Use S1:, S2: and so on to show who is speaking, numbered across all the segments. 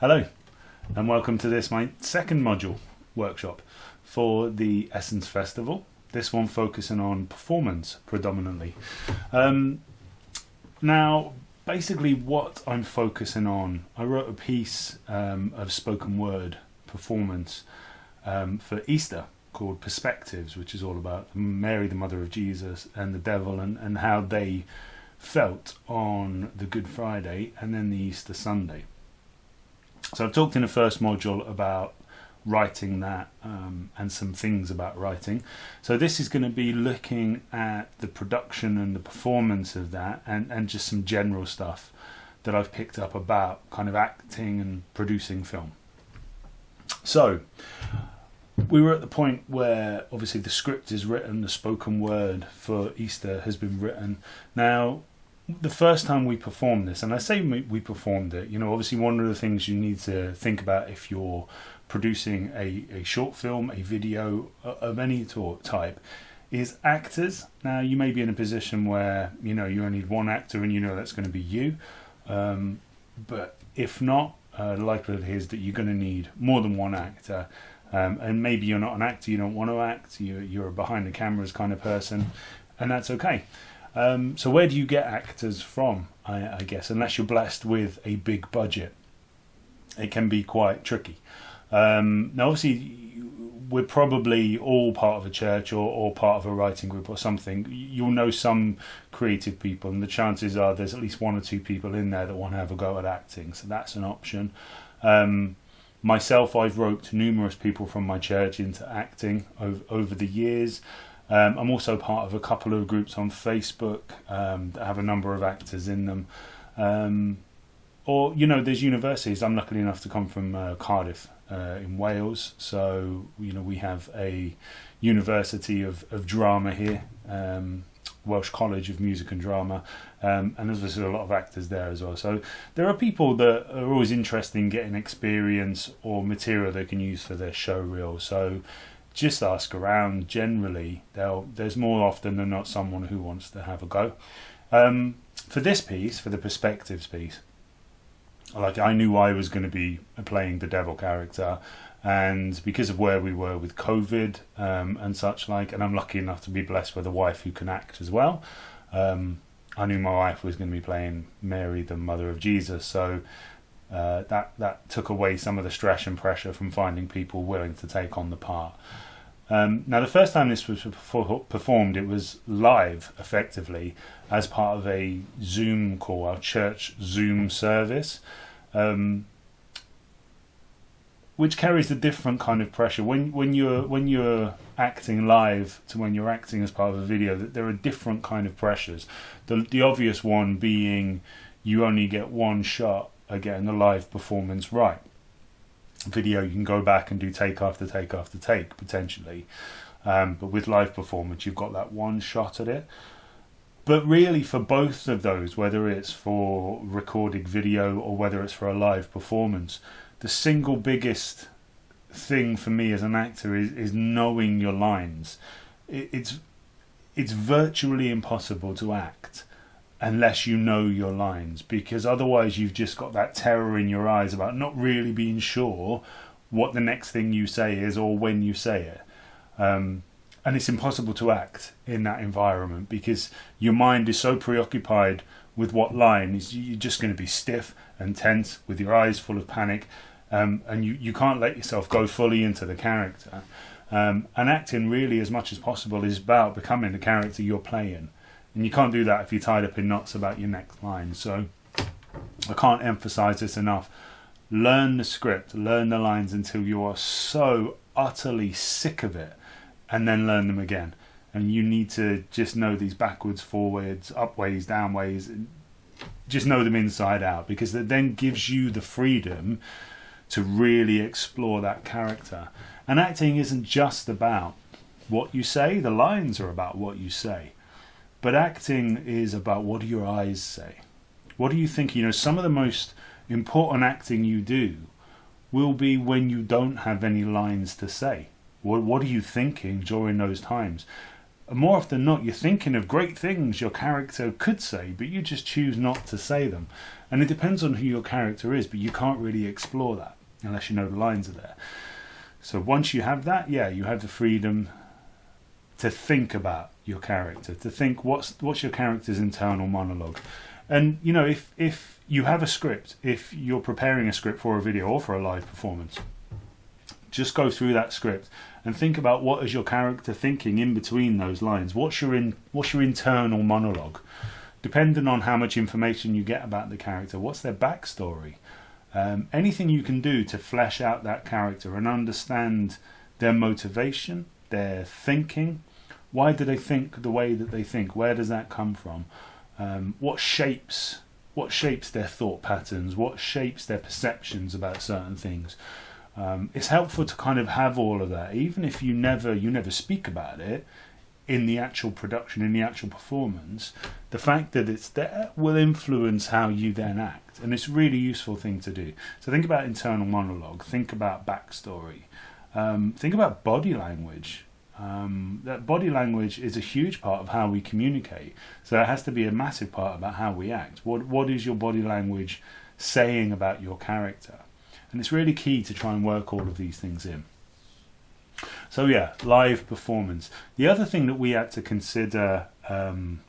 S1: Hello and welcome to this, my second module workshop for the Essence Festival. This one focusing on performance predominantly. Now basically what I'm focusing on, I wrote a piece of spoken word performance for Easter called Perspectives, which is all about Mary, the mother of Jesus, and the devil, and how they felt on the Good Friday and then the Easter Sunday. So I've talked in the first module about writing that and some things about writing. So this is going to be looking at the production and the performance of that, and just some general stuff that I've picked up about kind of acting and producing film. So we were at the point where obviously the script is written, the spoken word for Easter has been written. Now, the first time we performed this, and I say we performed it, obviously one of the things you need to think about if you're producing a short film, a video of any type, is actors. Now, you may be in a position where, you only need one actor and that's going to be you. But if not, the likelihood is that you're going to need more than one actor. And maybe you're not an actor, you don't want to act, you're a behind the cameras kind of person, and that's okay. So where do you get actors from, I guess, unless you're blessed with a big budget? It can be quite tricky. Now obviously we're probably all part of a church or part of a writing group or something. You'll know some creative people, and the chances are there's at least one or two people in there that want to have a go at acting, so that's an option. Myself, I've roped numerous people from my church into acting over the years. I'm also part of a couple of groups on Facebook that have a number of actors in them. There's universities. I'm lucky enough to come from Cardiff in Wales. So, we have a university of drama here, Welsh College of Music and Drama, and there's a lot of actors there as well. So there are people that are always interested in getting experience or material they can use for their show reel. So just ask around. Generally, there's more often than not someone who wants to have a go. For this piece, for the Perspectives piece, I knew I was going to be playing the devil character, and because of where we were with COVID and such like, and I'm lucky enough to be blessed with a wife who can act as well, I knew my wife was going to be playing Mary, the mother of Jesus, so that took away some of the stress and pressure from finding people willing to take on the part. Now, the first time this was performed, it was live, effectively, as part of a Zoom call, our church Zoom service, which carries a different kind of pressure. When you're acting live to when you're acting as part of a video, there are different kind of pressures. The obvious one being you only get one shot at getting the live performance right. Video, you can go back and do take after take after take potentially, but with live performance you've got that one shot at it. But really, for both of those, whether it's for recorded video or whether it's for a live performance, the single biggest thing for me as an actor is knowing your lines. It's virtually impossible to act unless you know your lines, because otherwise you've just got that terror in your eyes about not really being sure what the next thing you say is or when you say it. And it's impossible to act in that environment because your mind is so preoccupied with what line is. You're just going to be stiff and tense with your eyes full of panic, and you can't let yourself go fully into the character. And acting, really, as much as possible, is about becoming the character you're playing. And you can't do that if you're tied up in knots about your next line. So I can't emphasize this enough. Learn the script, learn the lines until you are so utterly sick of it, and then learn them again. And you need to just know these backwards, forwards, upways, downways, just know them inside out, because that then gives you the freedom to really explore that character. And acting isn't just about what you say. The lines are about what you say. But acting is about what do your eyes say? What do you think? Some of the most important acting you do will be when you don't have any lines to say. What are you thinking during those times? And more often than not, you're thinking of great things your character could say, but you just choose not to say them. And it depends on who your character is, but you can't really explore that unless you know the lines are there. So once you have that, yeah, you have the freedom to think about your character, to think what's your character's internal monologue. And, you know, if you have a script, if you're preparing a script for a video or for a live performance, just go through that script and think about what is your character thinking in between those lines. What's your internal monologue? Depending on how much information you get about the character, what's their backstory? Anything you can do to flesh out that character and understand their motivation, their thinking. Why do they think the way that they think? Where does that come from? What shapes their thought patterns? What shapes their perceptions about certain things? It's helpful to kind of have all of that, even if you never speak about it in the actual production, in the actual performance. The fact that it's there will influence how you then act, and it's a really useful thing to do. So think about internal monologue, think about backstory, think about body language. That body language is a huge part of how we communicate, so it has to be a massive part about how we act. What is your body language saying about your character? And it's really key to try and work all of these things in. So yeah, live performance. The other thing that we had to consider, and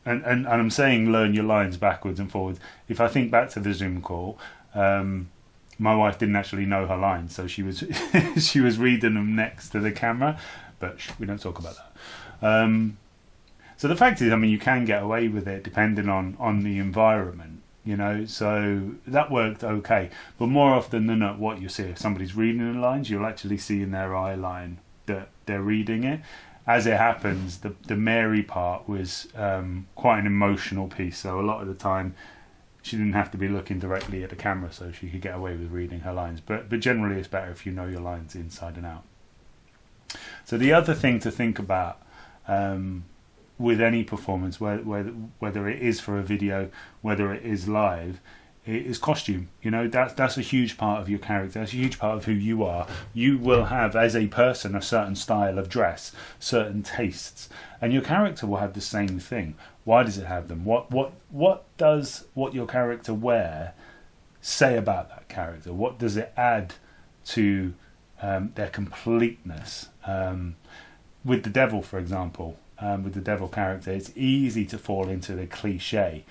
S1: I'm saying learn your lines backwards and forwards. If I think back to the Zoom call, my wife didn't actually know her lines, so she was she was reading them next to the camera, but we don't talk about that. So the fact is, I mean, you can get away with it depending on the environment, you know, so that worked okay. But more often than not, what you see, if somebody's reading the lines, you'll actually see in their eye line that they're reading it. As it happens, the Mary part was quite an emotional piece, so a lot of the time she didn't have to be looking directly at the camera, so she could get away with reading her lines. But generally it's better if you know your lines inside and out. So the other thing to think about with any performance, whether it is for a video, whether it is live, it is costume. You know, that's a huge part of your character. That's a huge part of who you are. You will have, as a person, a certain style of dress, certain tastes, and your character will have the same thing. Why does it have them? What does what your character wear say about that character? What does it add to their completeness? With the devil, for example, with the devil character, it's easy to fall into the cliche.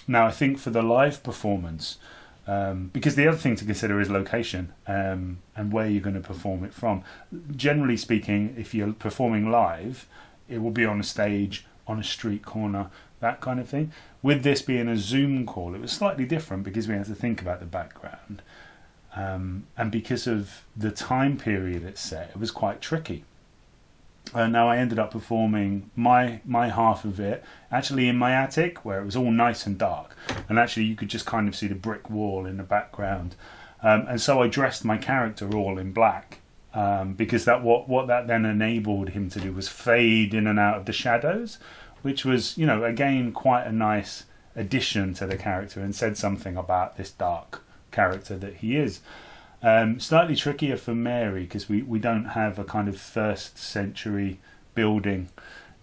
S1: Now, I think for the live performance, because the other thing to consider is location and where you're going to perform it from. Generally speaking, if you're performing live, it will be on a stage, on a street corner, that kind of thing. With this being a Zoom call, it was slightly different because we had to think about the background. And because of the time period it's set, it was quite tricky. Now I ended up performing my half of it actually in my attic, where it was all nice and dark, and actually you could just kind of see the brick wall in the background, and so I dressed my character all in black, because that what that then enabled him to do was fade in and out of the shadows, which was, you know, again quite a nice addition to the character and said something about this dark character that he is. Slightly trickier for Mary because we don't have a kind of first century building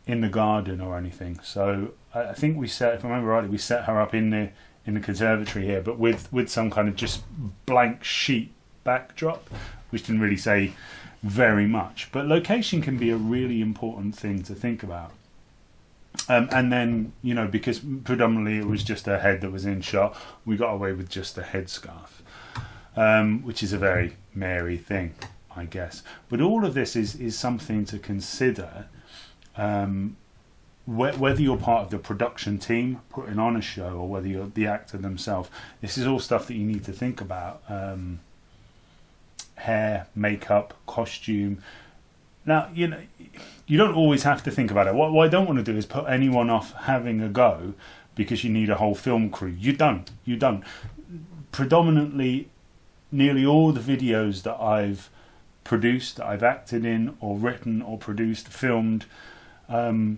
S1: in the garden or anything. So I think we set, if I remember rightly, we set her up in the conservatory here, but with some kind of just blank sheet backdrop, which didn't really say very much. But location can be a really important thing to think about. And then, you know, because predominantly it was just her head that was in shot, we got away with just a headscarf. Which is a very Mary thing, I guess. But all of this is something to consider, whether you're part of the production team putting on a show or whether you're the actor themselves. This is all stuff that you need to think about. Hair, makeup, costume. Now, you know, you don't always have to think about it. What I don't want to do is put anyone off having a go because you need a whole film crew. You don't. Predominantly, nearly all the videos that I've produced, that I've acted in or written or produced, filmed, the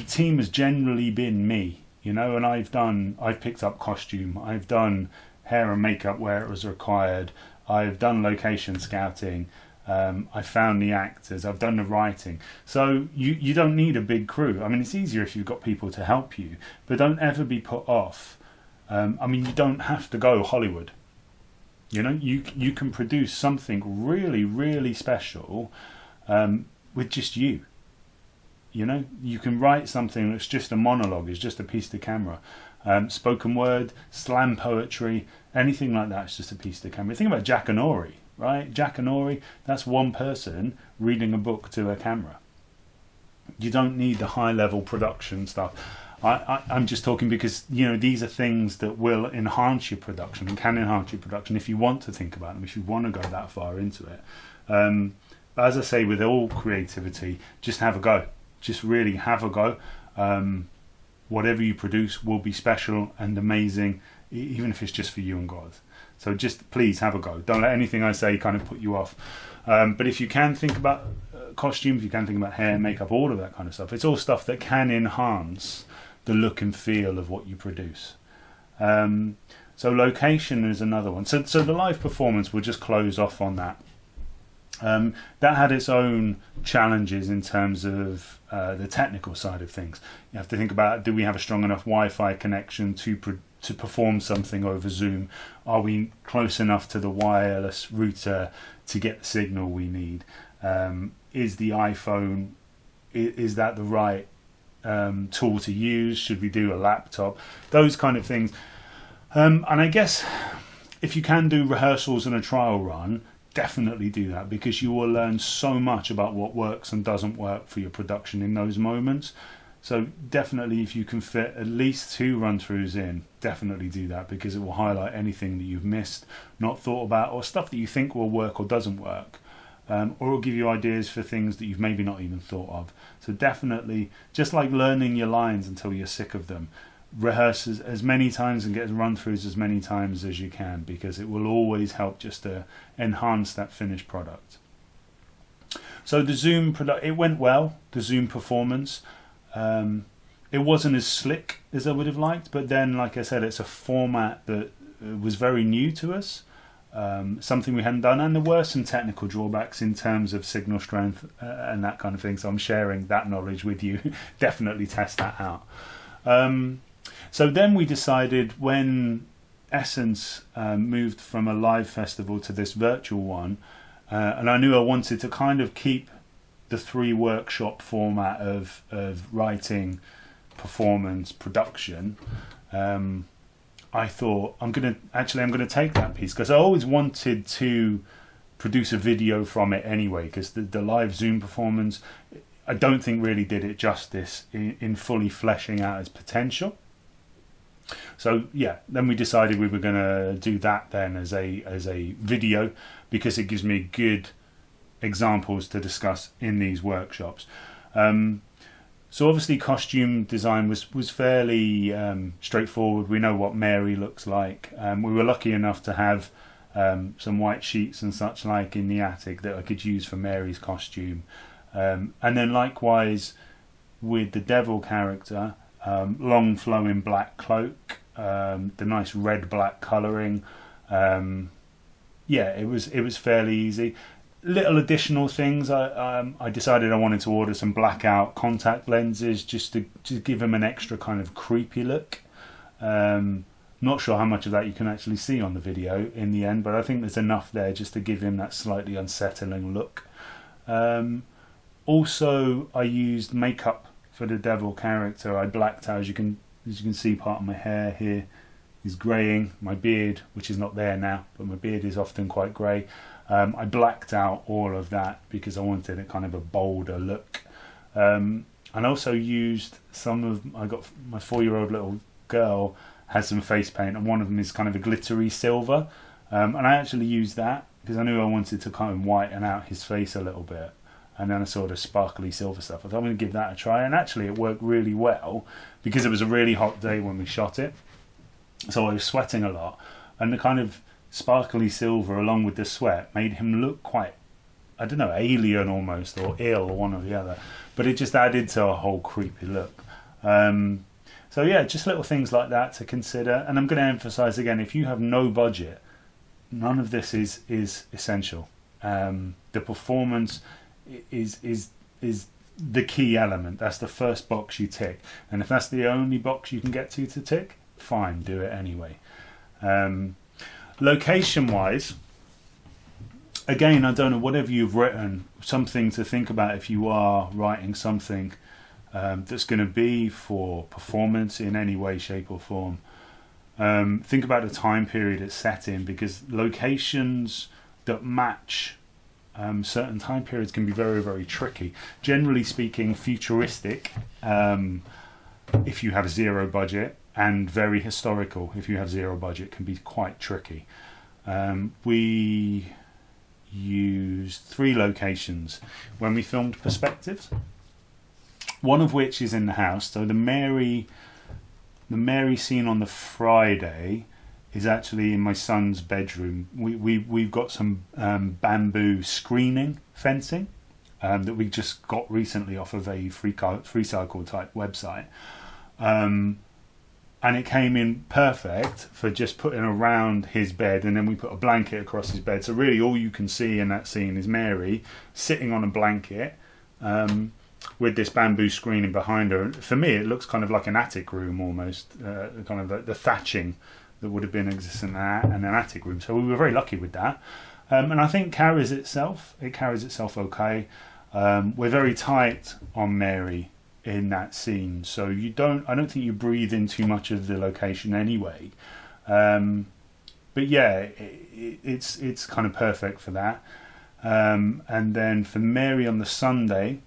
S1: team has generally been me, you know, and I've picked up costume, I've done hair and makeup where it was required, I've done location scouting, I found the actors, I've done the writing. So you don't need a big crew. I mean, it's easier if you've got people to help you, but don't ever be put off. I mean, you don't have to go Hollywood. You know, you can produce something really, really special with just you. You know, you can write something that's just a monologue, it's just a piece to camera. Spoken word, slam poetry, anything like that, it's just a piece to camera. Think about Jack and Ori, right? Jack and Ori, that's one person reading a book to a camera. You don't need the high level production stuff. I'm just talking because, you know, these are things that will enhance your production and can enhance your production if you want to think about them, if you want to go that far into it. But as I say, with all creativity, just have a go. Just really have a go. Whatever you produce will be special and amazing, even if it's just for you and God. So just please have a go. Don't let anything I say kind of put you off. But if you can think about costumes, you can think about hair, makeup, all of that kind of stuff. It's all stuff that can enhance the look and feel of what you produce. So location is another one. So the live performance, we'll just close off on that. That had its own challenges in terms of the technical side of things. You have to think about, do we have a strong enough Wi-Fi connection to perform something over Zoom? Are we close enough to the wireless router to get the signal we need? Is the iPhone, is that the right tool to use? Should we do a laptop? Those kind of things. And I guess if you can do rehearsals and a trial run, definitely do that, because you will learn so much about what works and doesn't work for your production in those moments. So definitely, if you can fit at least 2 run-throughs in, definitely do that, because it will highlight anything that you've missed, not thought about, or stuff that you think will work or doesn't work. Or it will give you ideas for things that you've maybe not even thought of. So definitely, just like learning your lines until you're sick of them, rehearse as many times and get run-throughs as many times as you can, because it will always help just to enhance that finished product. So the Zoom it went well, the Zoom performance. It wasn't as slick as I would have liked, but then, like I said, it's a format that was very new to us, something we hadn't done, and there were some technical drawbacks in terms of signal strength and that kind of thing, so I'm sharing that knowledge with you. Definitely test that out. So then we decided, when Essence moved from a live festival to this virtual one, and I knew I wanted to kind of keep the 3 workshop format of writing, performance, production, I thought I'm going to take that piece, because I always wanted to produce a video from it anyway, because the live Zoom performance, I don't think really did it justice in fully fleshing out its potential. So yeah, then we decided we were going to do that then as a video, because it gives me good examples to discuss in these workshops. So obviously costume design was fairly straightforward. We know what Mary looks like. We were lucky enough to have some white sheets and such like in the attic that I could use for Mary's costume. And then likewise with the devil character, long flowing black cloak, the nice red black colouring. Yeah, it was fairly easy. Little additional things. I decided I wanted to order some blackout contact lenses just to give them an extra kind of creepy look. Not sure how much of that you can actually see on the video in the end, but I think there's enough there just to give him that slightly unsettling look. Also, I used makeup for the devil character. I blacked out, as you can see, part of my hair here is greying. My beard, which is not there now, but my beard is often quite grey. I blacked out all of that because I wanted a kind of a bolder look. And also used I got my 4-year-old little girl has some face paint, and one of them is kind of a glittery silver. And I actually used that because I knew I wanted to kind of whiten out his face a little bit. And then a sort of sparkly silver stuff. I thought I'm going to give that a try, and actually it worked really well because it was a really hot day when we shot it. So I was sweating a lot, and the kind of sparkly silver along with the sweat made him look quite, I don't know, alien almost, or ill, or one or the other. But it just added to a whole creepy look. So yeah, just little things like that to consider. And I'm going to emphasise again, if you have no budget, none of this is essential. The performance is the key element. That's the first box you tick, and if that's the only box you can get to tick, fine, do it anyway. Location wise, again, I don't know, whatever you've written, something to think about if you are writing something that's going to be for performance in any way, shape or form. Think about the time period it's set in, because locations that match certain time periods can be very, very tricky. Generally speaking, futuristic, if you have zero budget, and very historical, if you have zero budget, can be quite tricky. We used 3 locations when we filmed Perspectives, one of which is in the house. So the Mary scene on the Friday is actually in my son's bedroom. We've got some bamboo screening fencing that we just got recently off of a free cycle type website, and it came in perfect for just putting around his bed, and then we put a blanket across his bed. So really all you can see in that scene is Mary sitting on a blanket with this bamboo screening behind her. For me, it looks kind of like an attic room almost, kind of the thatching that would have been existing in an attic room. So we were very lucky with that. And I think it carries itself okay. We're very tight on Mary in that scene, so I don't think you breathe in too much of the location anyway. But yeah, it's kind of perfect for that. And then for Mary on the Sunday,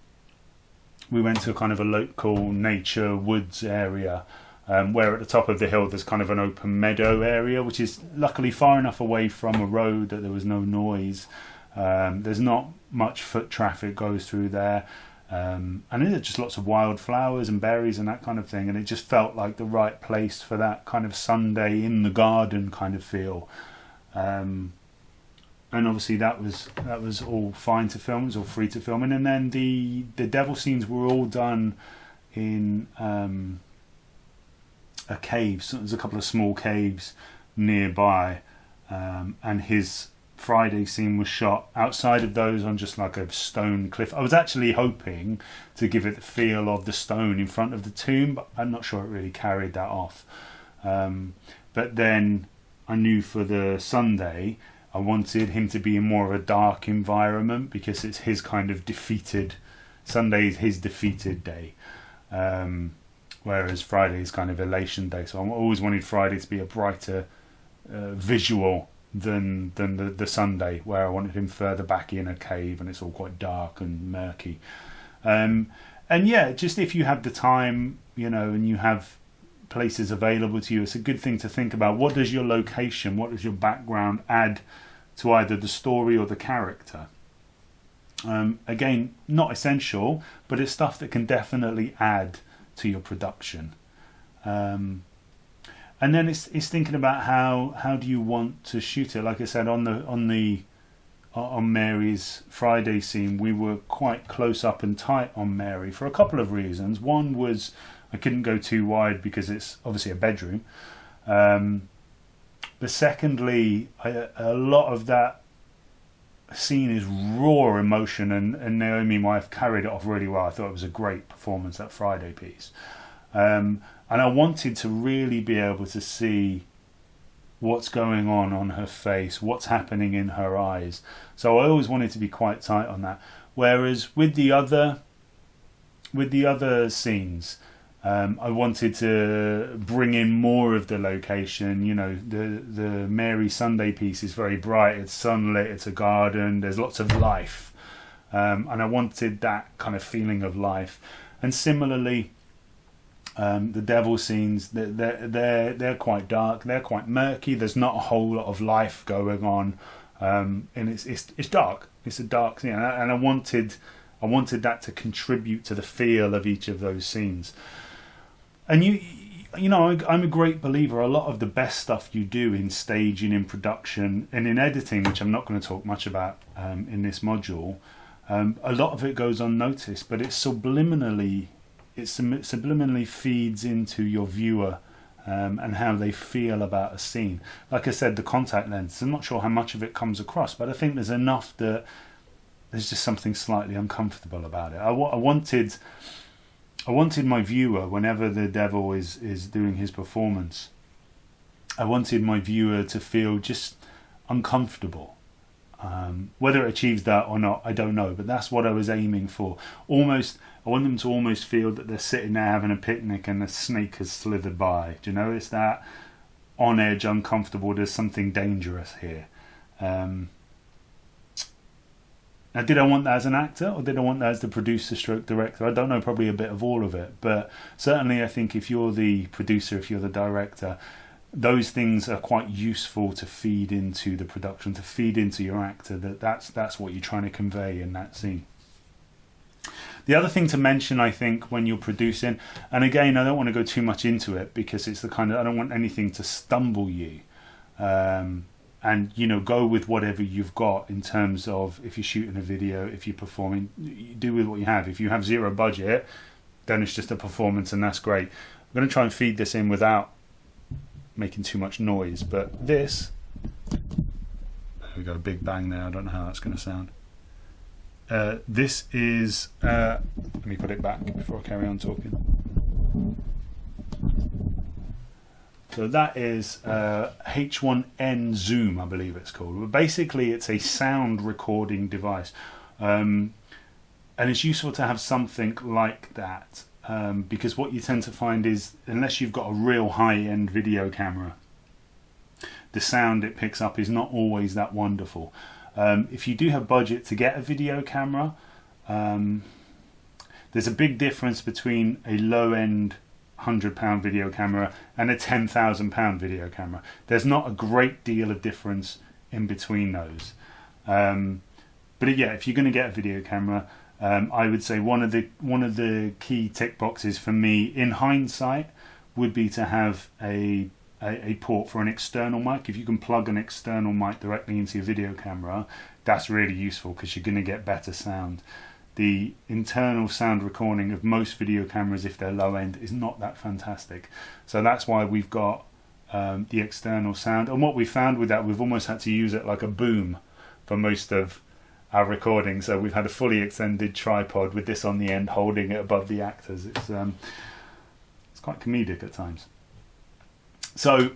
S1: we went to kind of a local nature woods area, where at the top of the hill there's kind of an open meadow area, which is luckily far enough away from a road that there was no noise. There's not much foot traffic goes through there. And there's just lots of wildflowers and berries and that kind of thing, and it just felt like the right place for that kind of Sunday in the garden kind of feel. And obviously that was all fine to film, it was all free to film. And then the devil scenes were all done in a cave. So there's a couple of small caves nearby, and his Friday scene was shot outside of those on just like a stone cliff. I was actually hoping to give it the feel of the stone in front of the tomb, but I'm not sure it really carried that off. But then I knew for the Sunday I wanted him to be in more of a dark environment, because it's his kind of defeated, Sunday is his defeated day, whereas Friday is kind of elation day. So I always wanted Friday to be a brighter visual than the Sunday, where I wanted him further back in a cave and it's all quite dark and murky. And yeah, just if you have the time, and you have places available to you, it's a good thing to think about. What does your location, what does your background add to either the story or the character? Again, not essential, but it's stuff that can definitely add to your production. And then it's thinking about how do you want to shoot it. Like I said, on Mary's Friday scene, we were quite close up and tight on Mary for a couple of reasons. One was I couldn't go too wide because it's obviously a bedroom. But secondly, a lot of that scene is raw emotion, and Naomi, my wife, carried it off really well. I thought it was a great performance, that Friday piece. And I wanted to really be able to see what's going on her face, what's happening in her eyes. So I always wanted to be quite tight on that. Whereas with the other scenes, I wanted to bring in more of the location. The Mary Sunday piece is very bright, it's sunlit, it's a garden, there's lots of life. And I wanted that kind of feeling of life. And similarly, the devil scenes, they're quite dark, they're quite murky, there's not a whole lot of life going on, and it's dark, it's a dark scene, and I wanted that to contribute to the feel of each of those scenes. And I'm a great believer, a lot of the best stuff you do in staging, in production and in editing, which I'm not going to talk much about in this module, a lot of it goes unnoticed, but it subliminally feeds into your viewer and how they feel about a scene. Like I said, the contact lens, I'm not sure how much of it comes across, but I think there's enough that there's just something slightly uncomfortable about it. I wanted my viewer, whenever the devil is doing his performance, I wanted my viewer to feel just uncomfortable. Whether it achieves that or not, I don't know, but that's what I was aiming for. Almost, I want them to almost feel that they're sitting there having a picnic and a snake has slithered by. Do you know? It's that on edge, uncomfortable. There's something dangerous here. Now, did I want that as an actor, or did I want that as the producer stroke director? I don't know, probably a bit of all of it. But certainly I think if you're the producer, if you're the director, those things are quite useful to feed into the production, to feed into your actor, that's what you're trying to convey in that scene. The other thing to mention, I think, when you're producing, and again, I don't want to go too much into it because it's the kind of, I don't want anything to stumble you. And, you know, go with whatever you've got in terms of if you're shooting a video, if you're performing, you do with what you have. If you have zero budget, then it's just a performance and that's great. I'm going to try and feed this in without making too much noise, but this, we got a big bang there, I don't know how that's going to sound. This is, let me put it back before I carry on talking. So that is H1N Zoom, I believe it's called. But basically it's a sound recording device, and it's useful to have something like that. Because what you tend to find is, unless you've got a real high-end video camera, the sound it picks up is not always that wonderful. If you do have budget to get a video camera, there's a big difference between a low-end £100 video camera and a £10,000 video camera. There's not a great deal of difference in between those. But yeah, if you're going to get a video camera, I would say one of the key tick boxes for me in hindsight would be to have a port for an external mic. If you can plug an external mic directly into your video camera, that's really useful because you're going to get better sound. The internal sound recording of most video cameras, if they're low end, is not that fantastic. So that's why we've got the external sound. And what we found with that, we've almost had to use it like a boom for most of our recording. So we've had a fully extended tripod with this on the end holding it above the actors. It's quite comedic at times. So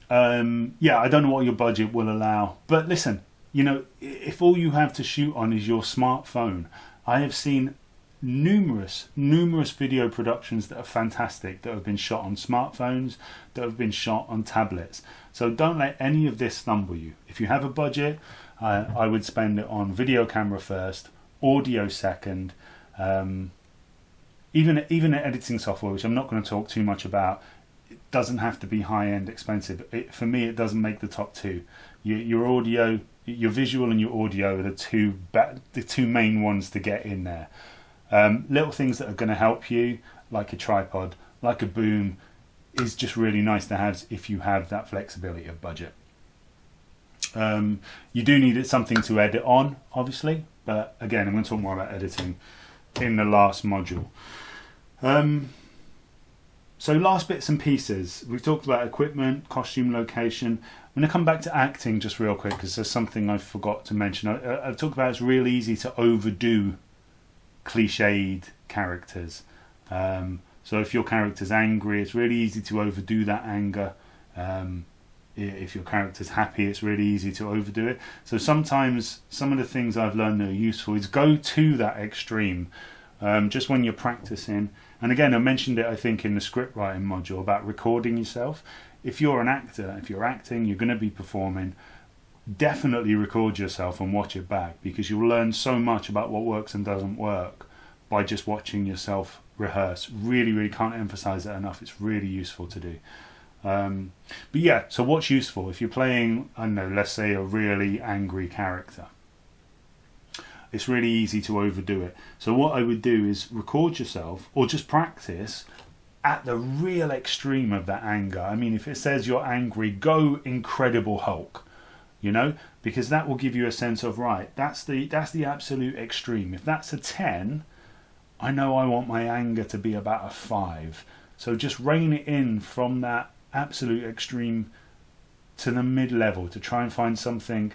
S1: yeah, I don't know what your budget will allow, but listen, you know, if all you have to shoot on is your smartphone, I have seen numerous video productions that are fantastic, that have been shot on smartphones, that have been shot on tablets. So don't let any of this stumble you. If you have a budget, I would spend it on video camera first, audio second, even editing software, which I'm not going to talk too much about. It doesn't have to be high-end expensive. For me, it doesn't make the top two. Your audio, your visual and your audio are the two main ones to get in there. Little things that are going to help you, like a tripod, like a boom, is just really nice to have if you have that flexibility of budget. You do need something to edit on, obviously, but again, I'm going to talk more about editing in the last module. So last bits and pieces, we've talked about equipment, costume, location. I'm going to come back to acting just real quick because there's something I forgot to mention. I've talked about it's real easy to overdo cliched characters. So if your character's angry, it's really easy to overdo that anger. If your character's happy, it's really easy to overdo it. So sometimes some of the things I've learned that are useful is go to that extreme just when you're practicing. And again, I mentioned it, I think, in the script writing module about recording yourself. If you're an actor, if you're acting, you're going to be performing, definitely record yourself and watch it back, because you'll learn so much about what works and doesn't work by just watching yourself rehearse. Really can't emphasize that enough. It's really useful to do. But yeah, so what's useful? If you're playing, I don't know, let's say a really angry character, it's really easy to overdo it. So what I would do is record yourself or just practice at the real extreme of that anger. I mean, if it says you're angry, go Incredible Hulk, you know, because that will give you a sense of, right, that's the absolute extreme. If that's a 10, I know I want my anger to be about a 5. So just rein it in from that absolute extreme to the mid-level to try and find something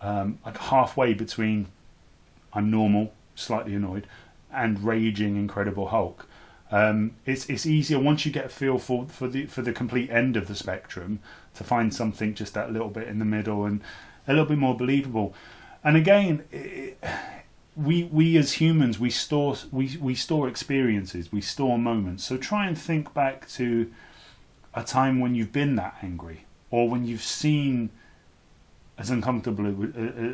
S1: like halfway between I'm normal, slightly annoyed, and raging Incredible Hulk. It's easier once you get a feel for the complete end of the spectrum to find something just that little bit in the middle and a little bit more believable. And again, we as humans, we store experiences, we store moments. So try and think back to a time when you've been that angry, or when you've seen, as uncomfortable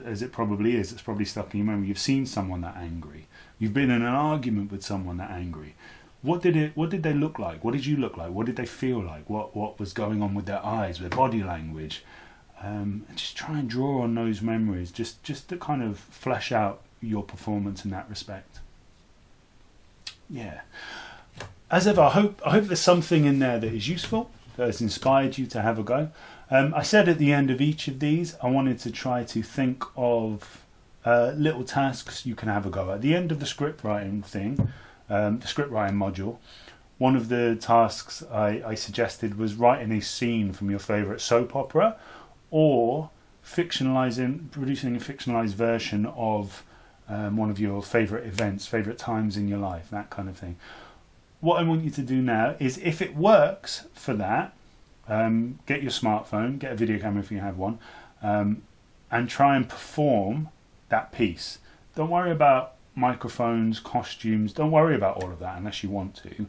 S1: as it probably is, it's probably stuck in your memory. You've seen someone that angry. You've been in an argument with someone that angry. What did they look like? What did you look like? What did they feel like? What was going on with their eyes, their body language? And just try and draw on those memories, just to kind of flesh out your performance in that respect. Yeah. As ever, I hope there's something in there that is useful, that has inspired you to have a go. I said at the end of each of these, I wanted to try to think of little tasks you can have a go at. At the end of the script writing thing, the script writing module, one of the tasks I suggested was writing a scene from your favourite soap opera, or producing a fictionalised version of one of your favourite events, favourite times in your life, that kind of thing. What I want you to do now is, if it works for that, get your smartphone, get a video camera if you have one, and try and perform that piece. Don't worry about microphones, costumes, don't worry about all of that unless you want to,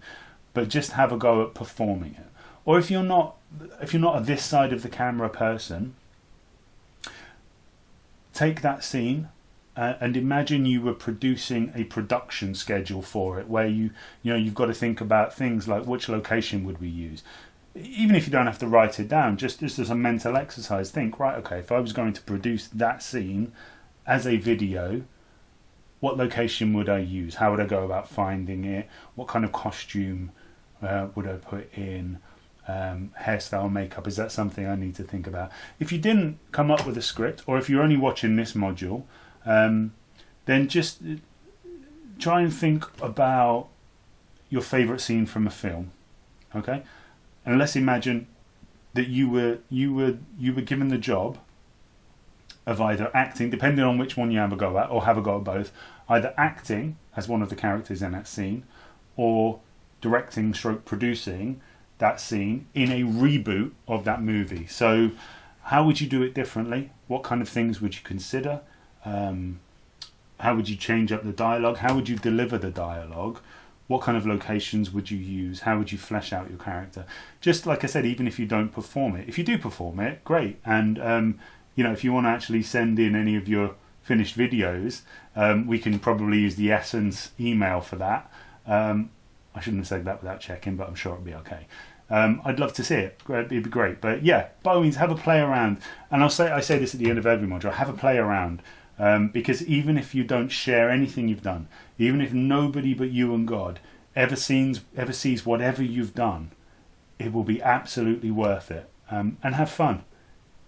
S1: but just have a go at performing it. Or if you're not a this side of the camera person, take that scene and imagine you were producing a production schedule for it, where you've got to think about things like, which location would we use. Even if you don't have to write it down, just as a mental exercise, think, right, okay, if I was going to produce that scene as a video, what location would I use? How would I go about finding it? What kind of costume would I put in? Hairstyle, makeup, is that something I need to think about? If you didn't come up with a script, or if you're only watching this module, then just try and think about your favourite scene from a film, okay? And let's imagine that you were given the job of either acting, depending on which one you have a go at, or have a go at both, either acting as one of the characters in that scene, or directing stroke producing that scene in a reboot of that movie. So how would you do it differently? What kind of things would you consider? How would you change up the dialogue? How would you deliver the dialogue? What kind of locations would you use? How would you flesh out your character? Just like I said, even if you don't perform it. If you do perform it, great. And if you want to actually send in any of your finished videos, we can probably use the Essence email for that. I shouldn't have said that without checking, but I'm sure it'll be okay. I'd love to see it. It'd be great. But yeah, by all means, have a play around. And I say this at the end of every module, have a play around. Because even if you don't share anything you've done, even if nobody but you and God ever sees whatever you've done, it will be absolutely worth it. And have fun.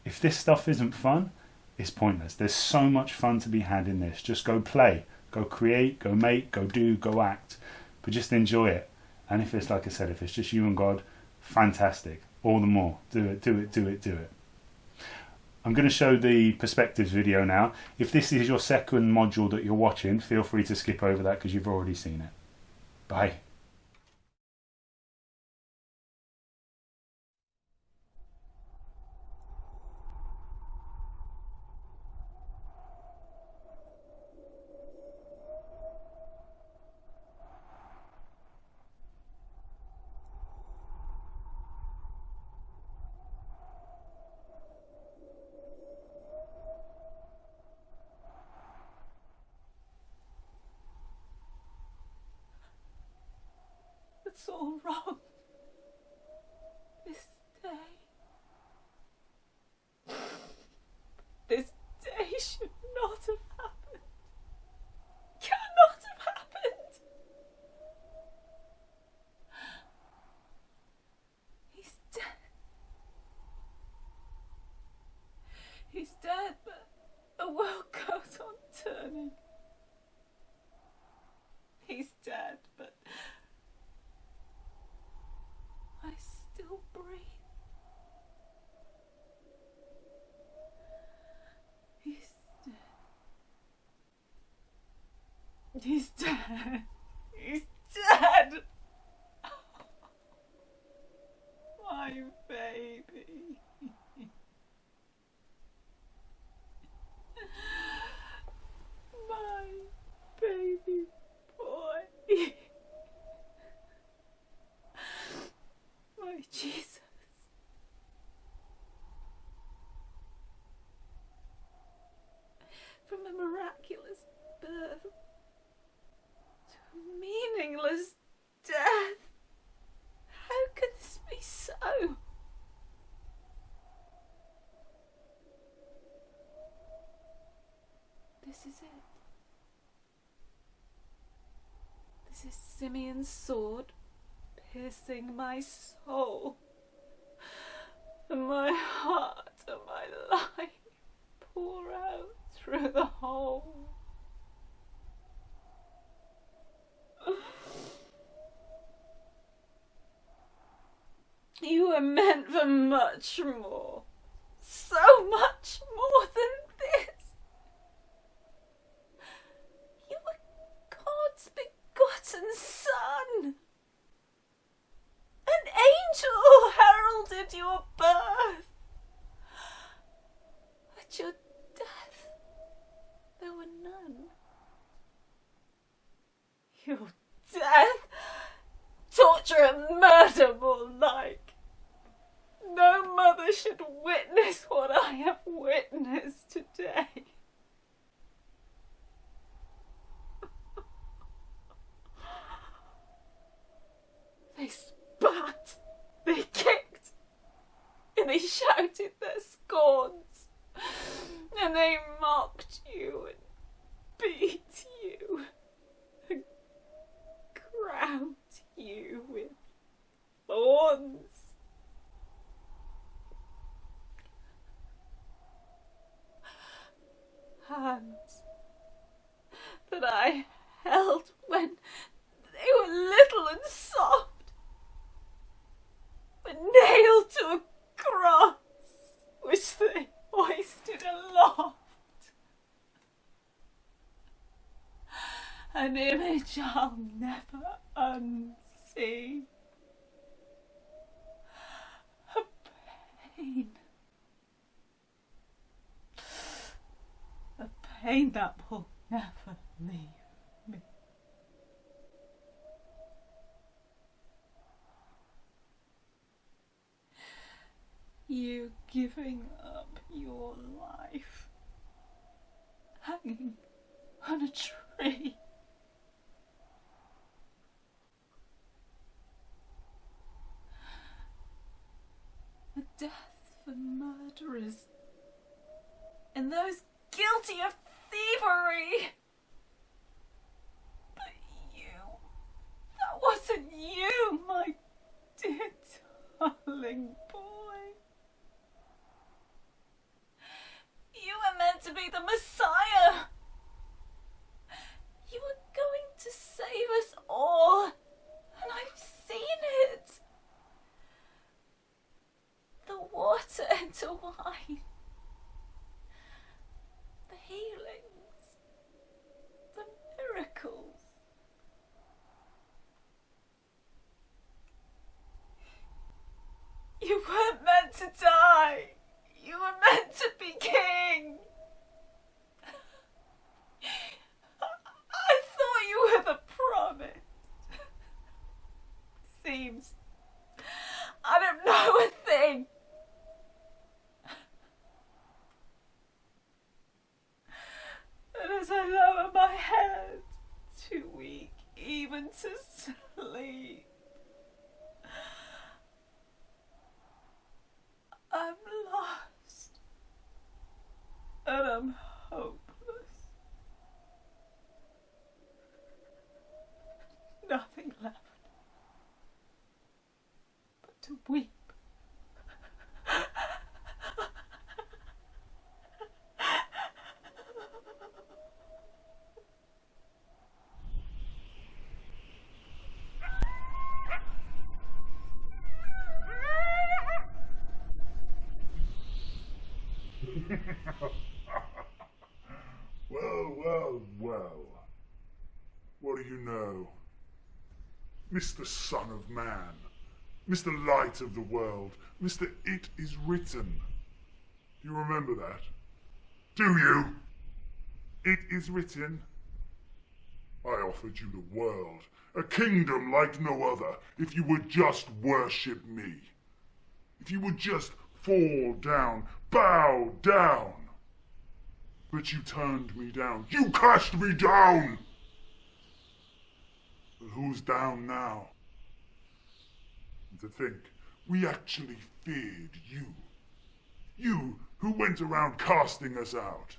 S1: If this stuff isn't fun, it's pointless. There's so much fun to be had in this. Just go play, go create, go make, go do, go act. But just enjoy it. And if it's, like I said, if it's just you and God, fantastic. All the more. Do it, do it, do it, do it. I'm going to show the perspectives video now. If this is your second module that you're watching, feel free to skip over that because you've already seen it. Bye.
S2: It's all wrong. This day should not have happened. Cannot have happened. He's dead. He's dead, but the world goes on turning. He's dead, but I still breathe. He's dead. He's dead. My baby. My baby boy. My Jesus. From a miraculous birth to a meaningless death. How could this be so? This is it. This is Simeon's sword piercing my soul, and my heart and my life pour out through the hole. You were meant for much more, so much more than this. You were God's begotten Son. An angel heralded your birth. At your death, there were none. Your death, torture and murder more like. No mother should witness what I have witnessed today. They spat, they kicked, and they shouted their scorns, and they mocked you and beat you and crowned you with thorns. Hands that I held when they were little and soft were nailed to a cross which they hoisted aloft. An image I'll never unsee. A pain. A pain that will never leave me. You giving up your life, hanging on a tree. A death for murderers and those guilty of thievery. But you, that wasn't you, my dear darling boy. You were meant to be the Messiah. You were going to save us all, and I've seen it. The water into wine. The healings. The miracles. You weren't meant to die. You were meant to be king. I thought you were the promise. Seems I don't know a thing. And as I lower my head, too weak even to sleep, I'm lost and I'm hopeless. Nothing left but to weep.
S3: Well, well, well. What do you know? Mr. Son of Man, Mr. Light of the World, Mr. It is Written. Do you remember that? Do you? It is written. I offered you the world, a kingdom like no other, if you would just worship me. If you would just fall down, bow down. But you turned me down. You cast me down! But who's down now? And to think, we actually feared you. You who went around casting us out.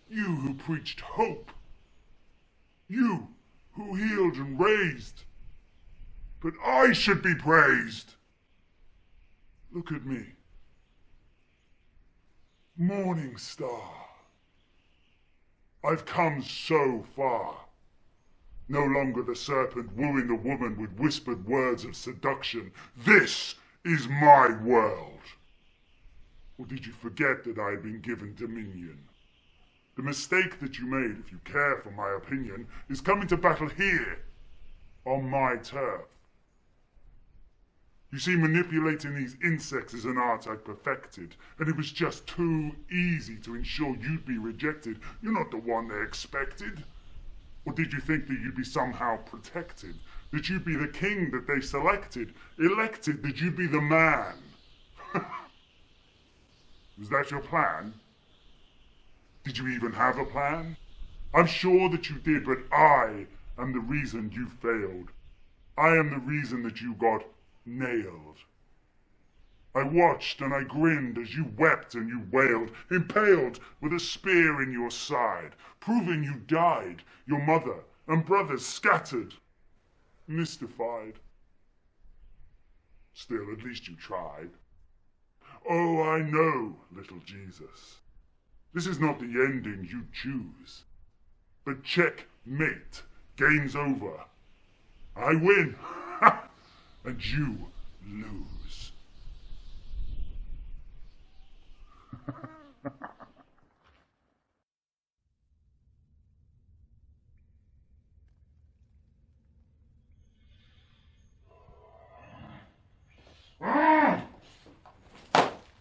S3: You who preached hope. You who healed and raised. But I should be praised. Look at me. Morning star. I've come so far. No longer the serpent wooing the woman with whispered words of seduction. This is my world. Or did you forget that I had been given dominion? The mistake that you made, if you care for my opinion, is coming to battle here, on my turf. You see, manipulating these insects is an art I perfected, and it was just too easy to ensure you'd be rejected. You're not the one they expected. Or did you think that you'd be somehow protected? That you'd be the king that they selected? Elected? That you'd be the man? Was that your plan? Did you even have a plan? I'm sure that you did, but I am the reason you failed. I am the reason that you got nailed. I watched and I grinned as you wept and you wailed, impaled with a spear in your side, proving you died, your mother and brothers scattered, mystified. Still, at least you tried. Oh, I know, little Jesus. This is not the ending you choose. But checkmate, game's over. I win, and you lose.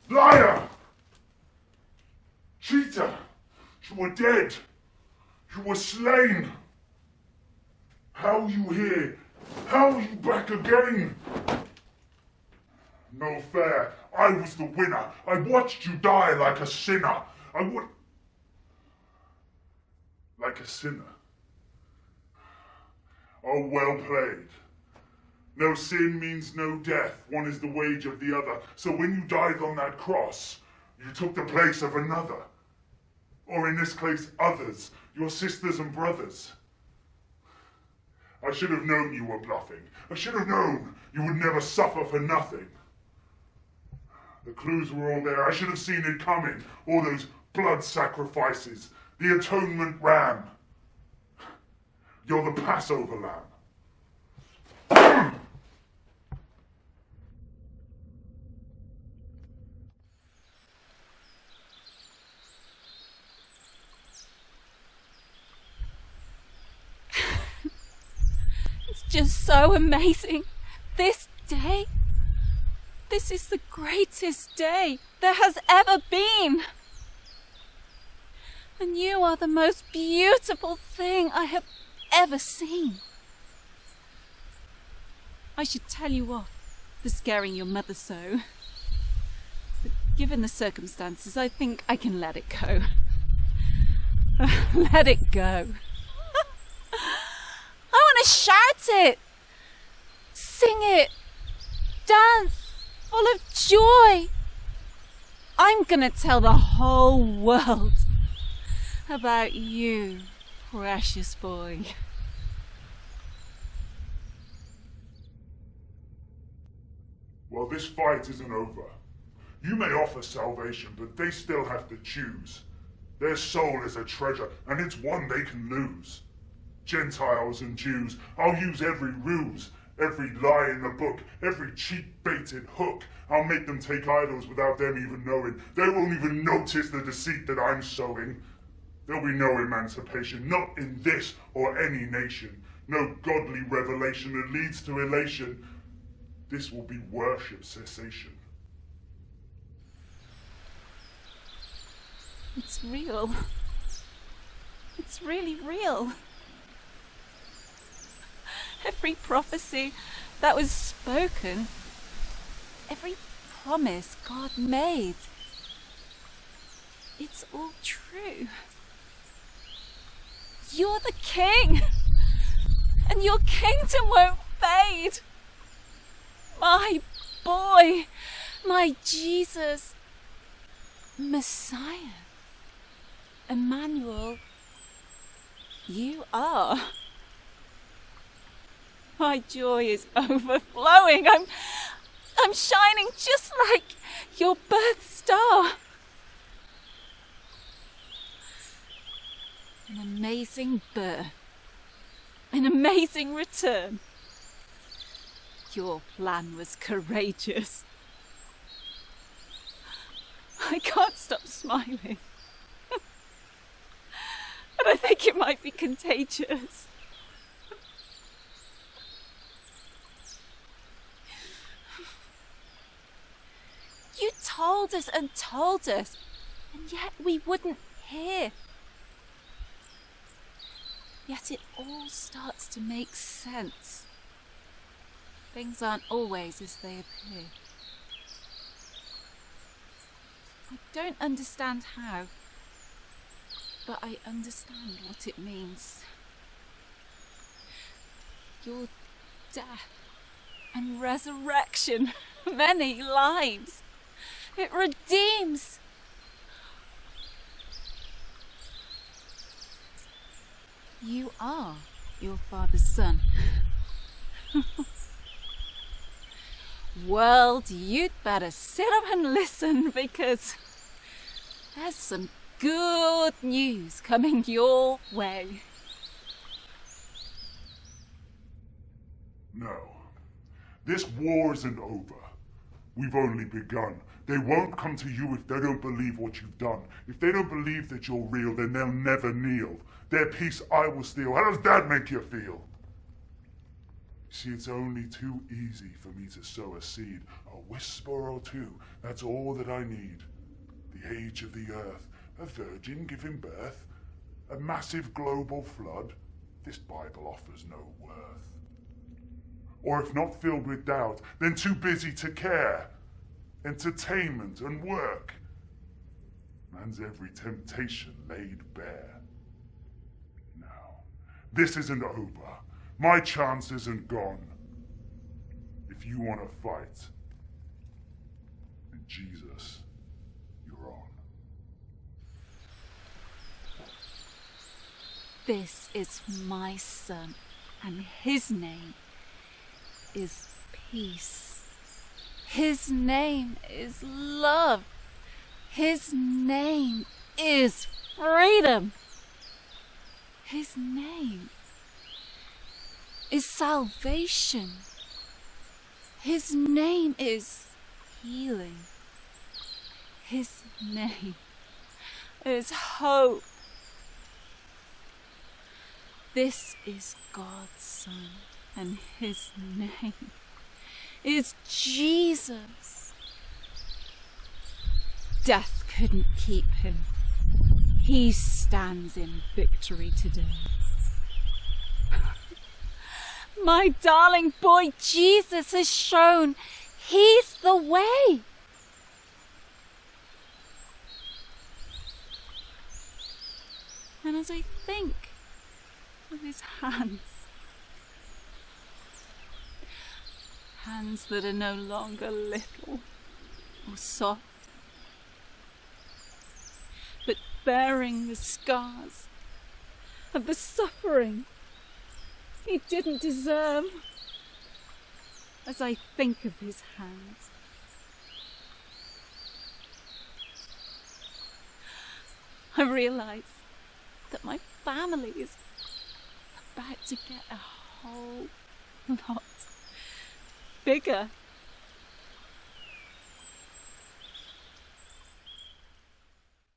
S3: Liar! Cheater! You were dead! You were slain! How are you here? How are you back again? No fair. I was the winner. I watched you die like a sinner. Like a sinner. Oh, well played. No sin means no death. One is the wage of the other. So when you died on that cross, you took the place of another. Or in this case, others. Your sisters and brothers. I should have known you were bluffing. I should have known you would never suffer for nothing. The clues were all there. I should have seen it coming. All those blood sacrifices. The atonement ram. You're the Passover lamb.
S2: It's just so amazing. This day. This is the greatest day there has ever been. And you are the most beautiful thing I have ever seen. I should tell you off for scaring your mother so. But given the circumstances, I think I can let it go. Let it go. I want to shout it, sing it, dance, full of joy. I'm gonna tell the whole world about you, precious boy.
S3: Well, this fight isn't over. You may offer salvation, but they still have to choose. Their soul is a treasure, and it's one they can lose. Gentiles and Jews, I'll use every ruse, every lie in the book, every cheap-baited hook. I'll make them take idols without them even knowing. They won't even notice the deceit that I'm sowing. There'll be no emancipation, not in this or any nation. No godly revelation that leads to elation. This will be worship cessation.
S2: It's real. It's really real. Every prophecy that was spoken, every promise God made, it's all true. You're the king, and your kingdom won't fade. My boy, my Jesus, Messiah, Emmanuel, you are. My joy is overflowing. I'm shining just like your birth star. An amazing birth. An amazing return. Your plan was courageous. I can't stop smiling. But I think it might be contagious. You told us and told us, and yet we wouldn't hear. Yet it all starts to make sense. Things aren't always as they appear. I don't understand how, but I understand what it means. Your death and resurrection, many lives. It redeems. You are your father's son. World, you'd better sit up and listen, because there's some good news coming your way.
S3: No. This war isn't over. We've only begun. They won't come to you if they don't believe what you've done. If they don't believe that you're real, then they'll never kneel. Their peace I will steal. How does that make you feel? See, it's only too easy for me to sow a seed. A whisper or two, that's all that I need. The age of the earth, a virgin giving birth, a massive global flood. This Bible offers no worth. Or if not filled with doubt, then too busy to care. Entertainment and work. Man's every temptation laid bare. Now, this isn't over. My chance isn't gone. If you want to fight, then Jesus, you're on.
S2: This is my son, and his name is peace. His name is love. His name is freedom. His name is salvation. His name is healing. His name is hope. This is God's Son, and his name is Jesus. Death couldn't keep him. He stands in victory today. My darling boy Jesus has shown he's the way. And as I think of his hands that are no longer little or soft, but bearing the scars of the suffering he didn't deserve. As I think of his hands, I realize that my family is about to get a whole lot bigger.